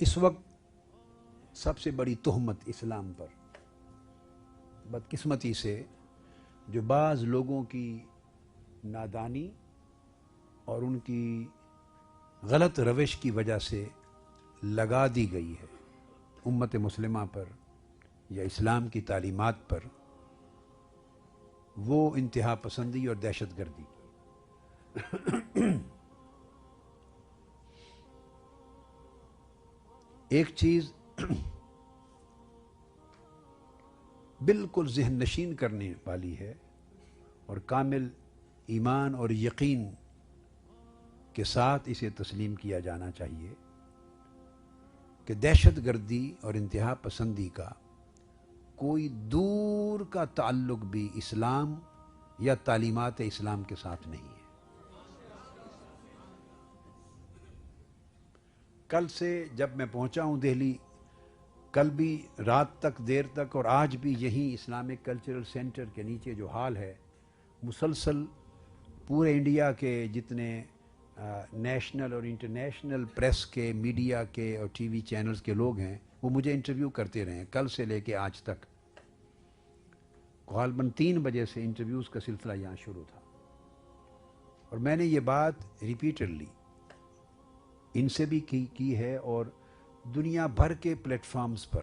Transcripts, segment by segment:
اس وقت سب سے بڑی تہمت اسلام پر بدقسمتی سے جو بعض لوگوں کی نادانی اور ان کی غلط روش کی وجہ سے لگا دی گئی ہے امت مسلمہ پر یا اسلام کی تعلیمات پر، وہ انتہا پسندی اور دہشت گردی کی۔ ایک چیز بالکل ذہن نشین کرنے والی ہے اور کامل ایمان اور یقین کے ساتھ اسے تسلیم کیا جانا چاہیے کہ دہشت گردی اور انتہا پسندی کا کوئی دور کا تعلق بھی اسلام یا تعلیمات اسلام کے ساتھ نہیں ہے۔ کل سے جب میں پہنچا ہوں دہلی، کل بھی رات تک دیر تک اور آج بھی یہی اسلامک کلچرل سینٹر کے نیچے جو ہال ہے، مسلسل پورے انڈیا کے جتنے نیشنل اور انٹرنیشنل پریس کے، میڈیا کے اور ٹی وی چینلز کے لوگ ہیں وہ مجھے انٹرویو کرتے رہے ہیں کل سے لے کے آج تک۔ غالباً 3 بجے سے انٹرویوز کا سلسلہ یہاں شروع تھا، اور میں نے یہ بات ریپیٹڈلی ان سے بھی کی ہے اور دنیا بھر کے پلیٹ فارمز پر،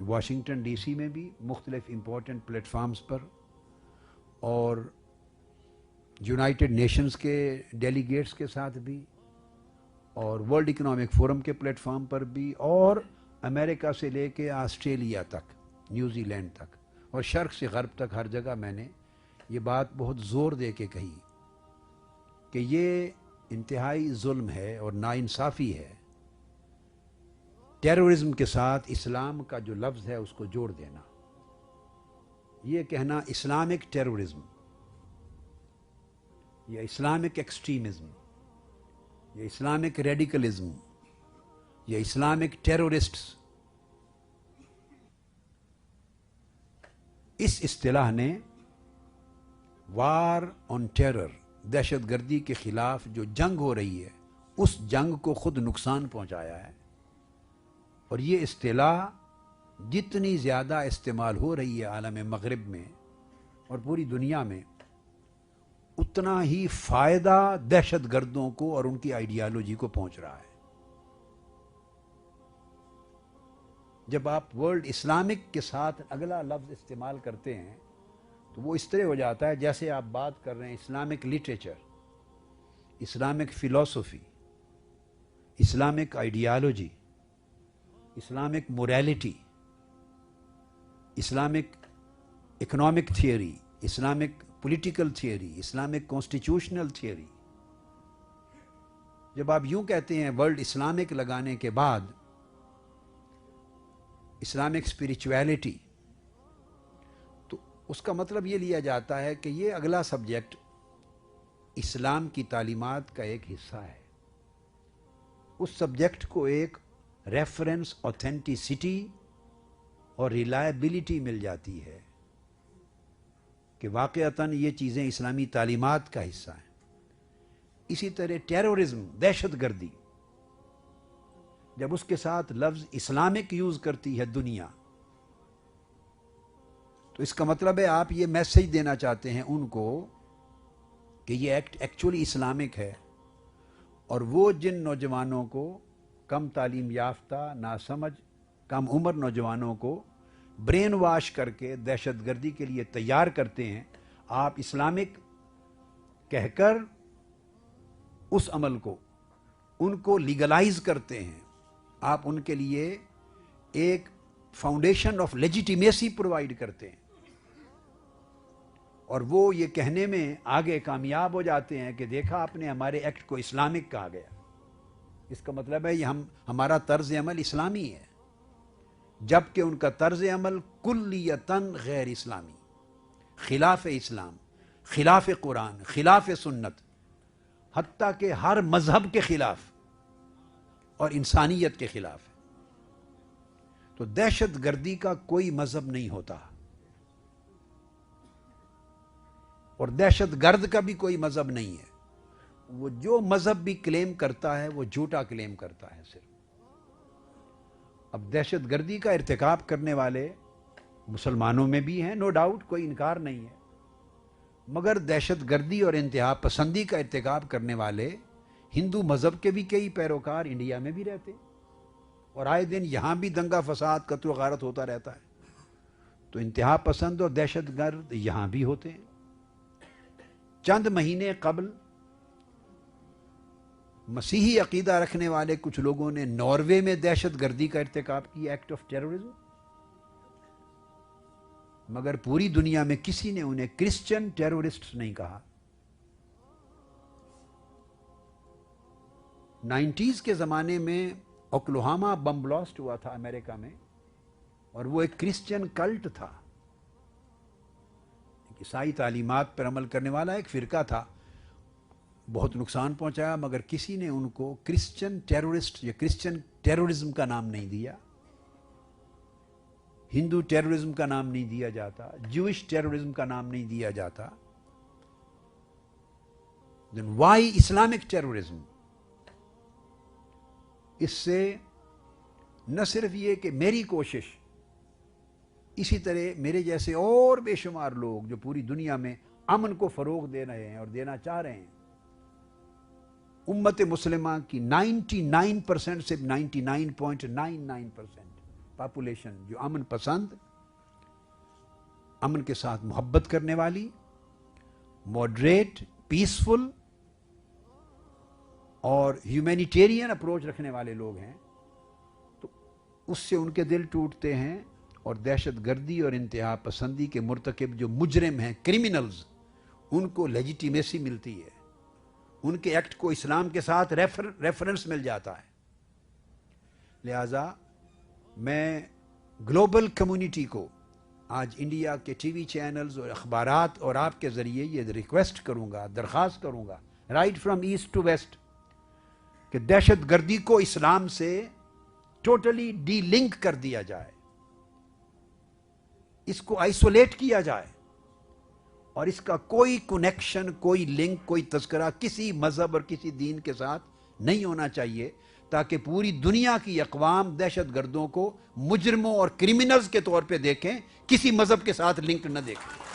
واشنگٹن ڈی سی میں بھی مختلف امپورٹنٹ پلیٹ فارمز پر، اور یونائٹڈ نیشنز کے ڈیلیگیٹس کے ساتھ بھی، اور ورلڈ اکنامک فورم کے پلیٹ فارم پر بھی، اور امریکہ سے لے کے آسٹریلیا تک، نیوزی لینڈ تک، اور شرق سے غرب تک ہر جگہ میں نے یہ بات بہت زور دے کے کہی کہ یہ انتہائی ظلم ہے اور ناانصافی ہے ٹیررزم کے ساتھ اسلام کا جو لفظ ہے اس کو جوڑ دینا۔ یہ کہنا اسلامک ٹیررزم یا اسلامک ایکسٹریمزم یا اسلامک ریڈیکلزم یا اسلامک ٹیرورسٹس، اس اصطلاح نے وار آن ٹیرر، دہشت گردی کے خلاف جو جنگ ہو رہی ہے اس جنگ کو خود نقصان پہنچایا ہے، اور یہ اصطلاح جتنی زیادہ استعمال ہو رہی ہے عالم مغرب میں اور پوری دنیا میں، اتنا ہی فائدہ دہشت گردوں کو اور ان کی آئیڈیالوجی کو پہنچ رہا ہے۔ جب آپ ورلڈ اسلامک کے ساتھ اگلا لفظ استعمال کرتے ہیں تو وہ اس طرح ہو جاتا ہے جیسے آپ بات کر رہے ہیں اسلامک لٹریچر، اسلامک فلسفی، Islamic ideology, Islamic morality, Islamic economic theory, Islamic political theory, Islamic constitutional theory. جب آپ یوں کہتے ہیں ورلڈ اسلامک لگانے کے بعد اسلامک اسپریچویلٹی، تو اس کا مطلب یہ لیا جاتا ہے کہ یہ اگلا سبجیکٹ اسلام کی تعلیمات کا ایک حصہ ہے۔ اس سبجیکٹ کو ایک ریفرنس، اوتھینٹیسٹی اور ریلائبلٹی مل جاتی ہے کہ واقعتاً یہ چیزیں اسلامی تعلیمات کا حصہ ہیں۔ اسی طرح ٹیررزم، دہشت گردی، جب اس کے ساتھ لفظ اسلامک یوز کرتی ہے دنیا، تو اس کا مطلب ہے آپ یہ میسج دینا چاہتے ہیں ان کو کہ یہ ایکٹ ایکچولی اسلامک ہے، اور وہ جن نوجوانوں کو، کم تعلیم یافتہ، ناسمجھ، کم عمر نوجوانوں کو برین واش کر کے دہشت گردی کے لیے تیار کرتے ہیں، آپ اسلامک کہہ کر اس عمل کو، ان کو لیگلائز کرتے ہیں، آپ ان کے لیے ایک فاؤنڈیشن آف لیجیٹیمیسی پرووائڈ کرتے ہیں، اور وہ یہ کہنے میں آگے کامیاب ہو جاتے ہیں کہ دیکھا آپ نے ہمارے ایکٹ کو اسلامک کہا گیا، اس کا مطلب ہے یہ ہمارا طرز عمل اسلامی ہے، جبکہ ان کا طرز عمل کلیتاً غیر اسلامی، خلاف اسلام، خلاف قرآن، خلاف سنت، حتیٰ کہ ہر مذہب کے خلاف اور انسانیت کے خلاف ہے۔ تو دہشت گردی کا کوئی مذہب نہیں ہوتا، اور دہشت گرد کا بھی کوئی مذہب نہیں ہے۔ وہ جو مذہب بھی کلیم کرتا ہے وہ جھوٹا کلیم کرتا ہے صرف۔ اب دہشت گردی کا ارتکاب کرنے والے مسلمانوں میں بھی ہیں، نو ڈاؤٹ، کوئی انکار نہیں ہے، مگر دہشت گردی اور انتہا پسندی کا ارتکاب کرنے والے ہندو مذہب کے بھی کئی پیروکار انڈیا میں بھی رہتے، اور آئے دن یہاں بھی دنگا فساد قتل و غارت ہوتا رہتا ہے، تو انتہا پسند اور دہشت گرد یہاں بھی ہوتے ہیں۔ چند مہینے قبل مسیحی عقیدہ رکھنے والے کچھ لوگوں نے ناروے میں دہشت گردی کا ارتکاب کیا، ایکٹ آف ٹیررزم، مگر پوری دنیا میں کسی نے انہیں کرسچن ٹیرورسٹ نہیں کہا۔ 90s کے زمانے میں اوکلاہوما بم بلاسٹ ہوا تھا امریکہ میں، اور وہ ایک کرسچن کلٹ تھا، عیسائی تعلیمات پر عمل کرنے والا ایک فرقہ تھا، بہت نقصان پہنچایا، مگر کسی نے ان کو کرسچن ٹیرورسٹ یا کرسچن ٹیرورزم کا نام نہیں دیا، ہندو ٹیرورزم کا نام نہیں دیا جاتا، جوئش ٹیرورزم کا نام نہیں دیا جاتا۔ then why Islamic terrorism? اس سے نہ صرف یہ کہ میری کوشش، اسی طرح میرے جیسے اور بے شمار لوگ جو پوری دنیا میں امن کو فروغ دے رہے ہیں اور دینا چاہ رہے ہیں، امت مسلمہ کی 99% سے 99.99% پاپولیشن جو امن پسند، امن کے ساتھ محبت کرنے والی، ماڈریٹ، پیسفل اور ہیومینیٹیرین اپروچ رکھنے والے لوگ ہیں، تو اس سے ان کے دل ٹوٹتے ہیں، اور دہشت گردی اور انتہا پسندی کے مرتکب جو مجرم ہیں، کرمنلز، ان کو لیجیٹیمیسی ملتی ہے، ان کے ایکٹ کو اسلام کے ساتھ ریفرنس مل جاتا ہے۔ لہذا میں گلوبل کمیونٹی کو آج انڈیا کے ٹی وی چینلز اور اخبارات اور آپ کے ذریعے یہ ریکویسٹ کروں گا، درخواست کروں گا، right from east to west, کہ دہشت گردی کو اسلام سے ٹوٹلی ڈی لنک کر دیا جائے، اس کو آئسولیٹ کیا جائے، اور اس کا کوئی کنیکشن، کوئی لنک، کوئی تذکرہ کسی مذہب اور کسی دین کے ساتھ نہیں ہونا چاہیے، تاکہ پوری دنیا کی اقوام دہشت گردوں کو مجرموں اور کرمنلز کے طور پہ دیکھیں، کسی مذہب کے ساتھ لنک نہ دیکھیں۔